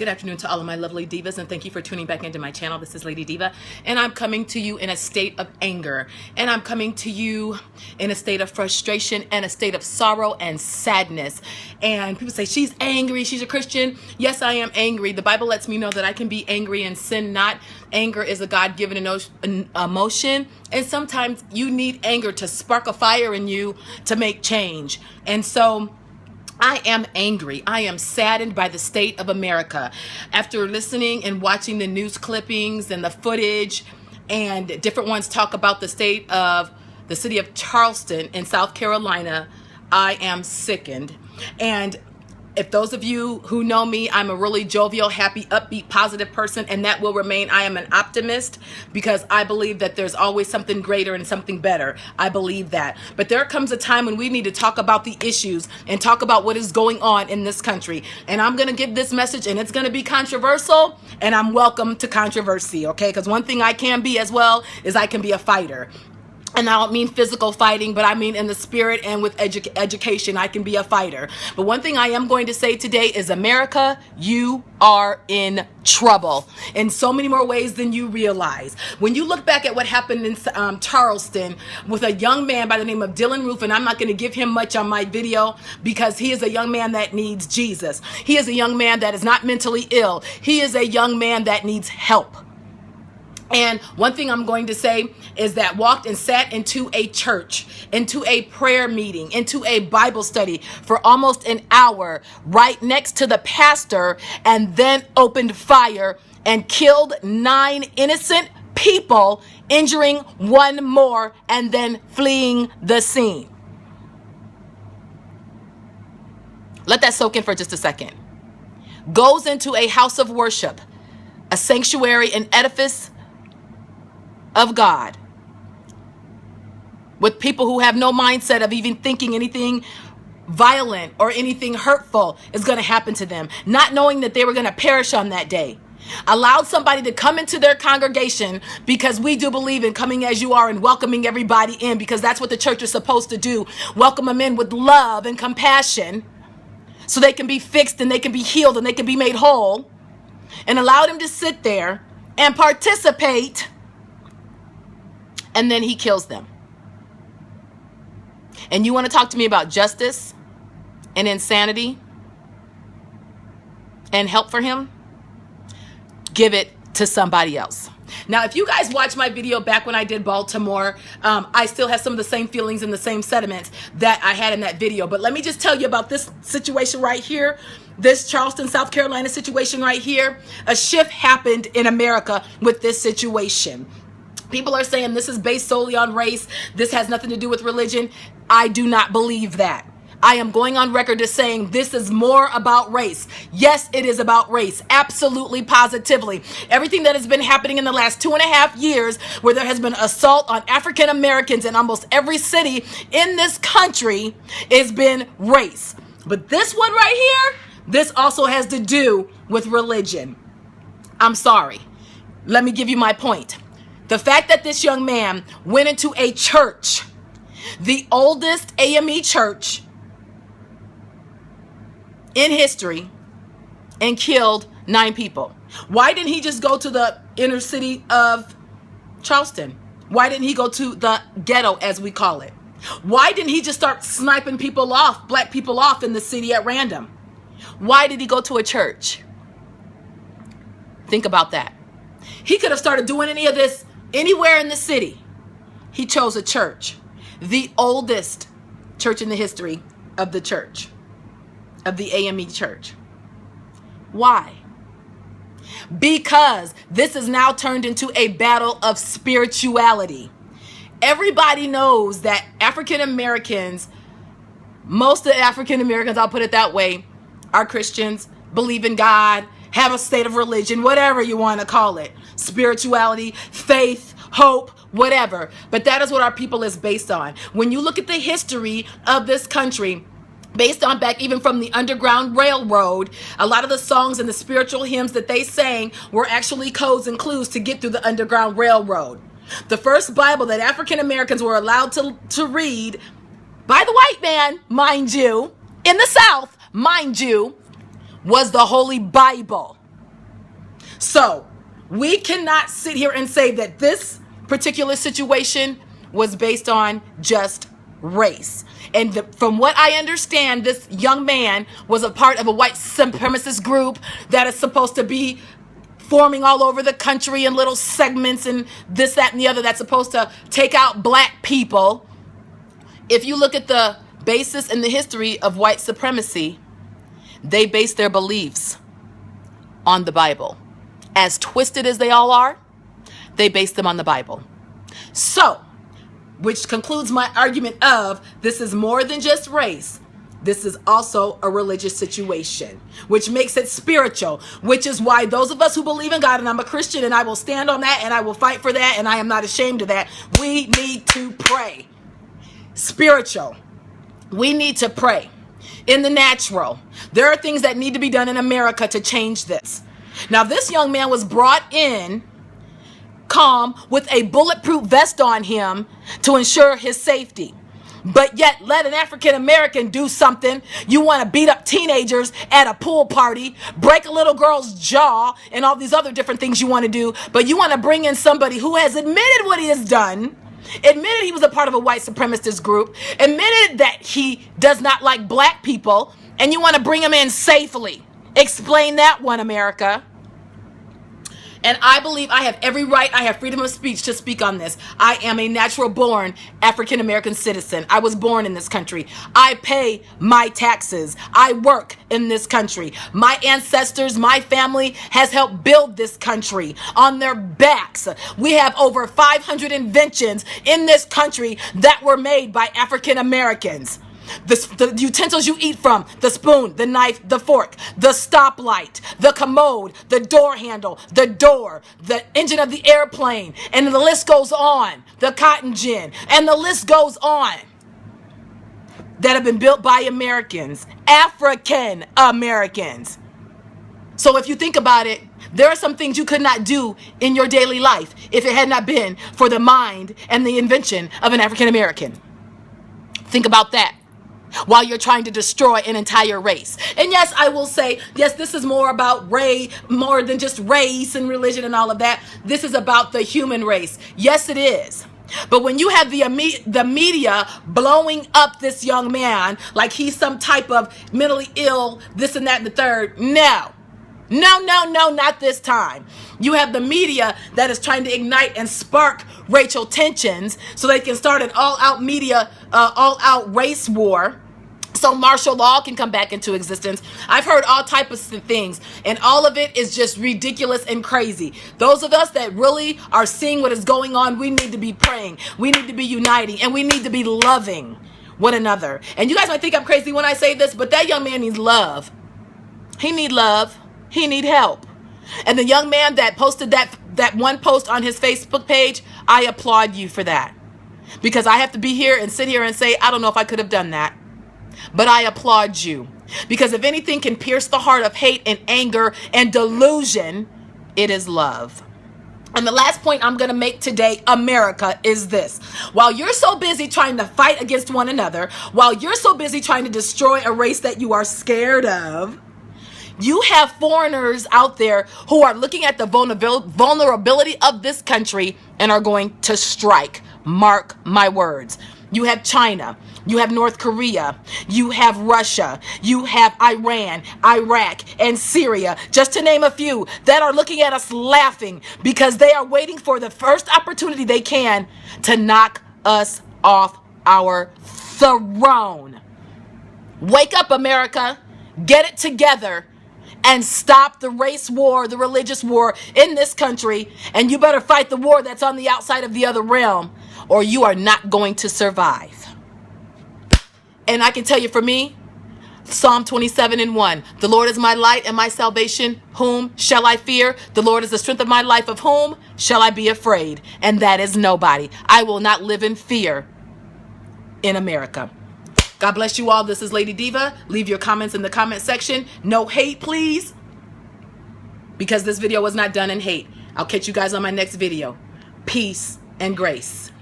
Good afternoon to all of my lovely divas, and thank you for tuning back into my channel. This is Lady Diva, and I'm coming to you in a state of anger, and I'm coming to you in a state of frustration and a state of sorrow and sadness. And people say, she's angry, she's a Christian. Yes, I am angry. The Bible lets me know that I can be angry and sin not. Anger is a God-given emotion, and sometimes you need anger to spark a fire in you to make change. And so I am angry. I am saddened by the state of America. After listening and watching the news clippings and the footage, and different ones talk about the state of the city of Charleston in South Carolina, I am sickened. And if those of you who know me, I'm a really jovial, happy, upbeat, positive person, and that will remain. I am an optimist because I believe that there's always something greater and something better. I believe that. But there comes a time when we need to talk about the issues and talk about what is going on in this country. And I'm going to give this message, and it's going to be controversial, and I'm welcome to controversy, okay? Because one thing I can be as well is I can be a fighter. And I don't mean physical fighting, but I mean in the spirit and with education, I can be a fighter. But one thing I am going to say today is, America, you are in trouble in so many more ways than you realize. When you look back at what happened in Charleston with a young man by the name of Dylan Roof, and I'm not going to give him much on my video because he is a young man that needs Jesus. He is a young man that is not mentally ill. He is a young man that needs help. And one thing I'm going to say is that walked and sat into a church, into a prayer meeting, into a Bible study for almost an hour right next to the pastor, and then opened fire and killed 9 innocent people, injuring 1 more, and then fleeing the scene. Let that soak in for just a second. Goes into a house of worship, a sanctuary, an edifice of God, with people who have no mindset of even thinking anything violent or anything hurtful is going to happen to them, not knowing that they were going to perish on that day. Allowed somebody to come into their congregation, because we do believe in coming as you are and welcoming everybody in, because that's what the church is supposed to do. Welcome them in with love and compassion so they can be fixed and they can be healed and they can be made whole, and allowed him to sit there and participate. And then he kills them. And you want to talk to me about justice and insanity and help for him? Give it to somebody else. Now, if you guys watched my video back when I did Baltimore, I still have some of the same feelings and the same sentiments that I had in that video. But let me just tell you about this situation right here. This Charleston, South Carolina situation right here. A shift happened in America with this situation. People are saying this is based solely on race. This has nothing to do with religion. I do not believe that. I am going on record as saying this is more about race. Yes, it is about race. Absolutely, positively. Everything that has been happening in the last 2.5 years, where there has been assault on African Americans in almost every city in this country, has been race. But this one right here, this also has to do with religion. I'm sorry. Let me give you my point. The fact that this young man went into a church, the oldest AME church in history, and killed 9 people. Why didn't he just go to the inner city of Charleston? Why didn't he go to the ghetto, as we call it? Why didn't he just start sniping people off, black people off in the city at random? Why did he go to a church? Think about that. He could have started doing any of this anywhere in the city. He chose a church, the oldest church in the history of the church, of the AME church. Why? Because this is now turned into a battle of spirituality. Everybody knows that African Americans, most of the African Americans, I'll put it that way, are Christians, believe in God, have a state of religion, whatever you want to call it. Spirituality, faith, hope, whatever. But that is what our people is based on. When you look at the history of this country, based on back even from the Underground Railroad, a lot of the songs and the spiritual hymns that they sang were actually codes and clues to get through the Underground Railroad. The first Bible that African Americans were allowed to read by the white man, mind you, in the South, mind you, was the Holy Bible. So we cannot sit here and say that this particular situation was based on just race. And from what I understand, this young man was a part of a white supremacist group that is supposed to be forming all over the country in little segments and this, that, and the other, that's supposed to take out black people. If you look at the basis and the history of white supremacy, they base their beliefs on the Bible. As twisted as they all are, they base them on the Bible. So, which concludes my argument of this is more than just race. This is also a religious situation, which makes it spiritual, which is why those of us who believe in God, and I'm a Christian and I will stand on that and I will fight for that and I am not ashamed of that, we need to pray. Spiritual. We need to pray. In the natural, there are things that need to be done in America to change this. Now, this young man was brought in calm with a bulletproof vest on him to ensure his safety. But yet let an African American do something. You want to beat up teenagers at a pool party, break a little girl's jaw, and all these other different things you want to do. But you want to bring in somebody who has admitted what he has done, admitted he was a part of a white supremacist group, admitted that he does not like black people, and you want to bring him in safely. Explain that one, America. And I believe I have every right, I have freedom of speech to speak on this. I am a natural born African American citizen. I was born in this country. I pay my taxes. I work in this country. My ancestors, my family has helped build this country on their backs. We have over 500 inventions in this country that were made by African Americans. The utensils you eat from, the spoon, the knife, the fork, the stoplight, the commode, the door handle, the door, the engine of the airplane, and the list goes on, the cotton gin, and the list goes on, that have been built by Americans, African Americans. So if you think about it, there are some things you could not do in your daily life if it had not been for the mind and the invention of an African American. Think about that. While you're trying to destroy an entire race. And yes, I will say, yes, this is more about more than just race and religion and all of that. This is about the human race. Yes, it is. But when you have the media blowing up this young man like he's some type of mentally ill, this and that and the third, no, not this time. You have the media that is trying to ignite and spark racial tensions so they can start an all-out all-out race war. So martial law can come back into existence. I've heard all types of things, and all of it is just ridiculous and crazy. Those of us that really are seeing what is going on, we need to be praying. We need to be uniting, and we need to be loving one another. And you guys might think I'm crazy when I say this, but that young man needs love. He needs love. He needs help. And the young man that posted that one post on his Facebook page, I applaud you for that. Because I have to be here and sit here and say, I don't know if I could have done that. But I applaud you. Because if anything can pierce the heart of hate and anger and delusion, it is love. And the last point I'm going to make today, America, is this. While you're so busy trying to fight against one another, while you're so busy trying to destroy a race that you are scared of, you have foreigners out there who are looking at the vulnerability of this country and are going to strike. Mark my words. You have China. You have North Korea. You have Russia. You have Iran, Iraq, and Syria, just to name a few, that are looking at us laughing because they are waiting for the first opportunity they can to knock us off our throne. Wake up, America. Get it together. And stop the race war, the religious war in this country. And you better fight the war that's on the outside of the other realm, or you are not going to survive. And I can tell you, for me, Psalm 27:1, the Lord is my light and my salvation. Whom shall I fear? The Lord is the strength of my life. Of whom shall I be afraid? And that is nobody. I will not live in fear in America. God bless you all. This is Lady Diva. Leave your comments in the comment section. No hate, please. Because this video was not done in hate. I'll catch you guys on my next video. Peace and grace.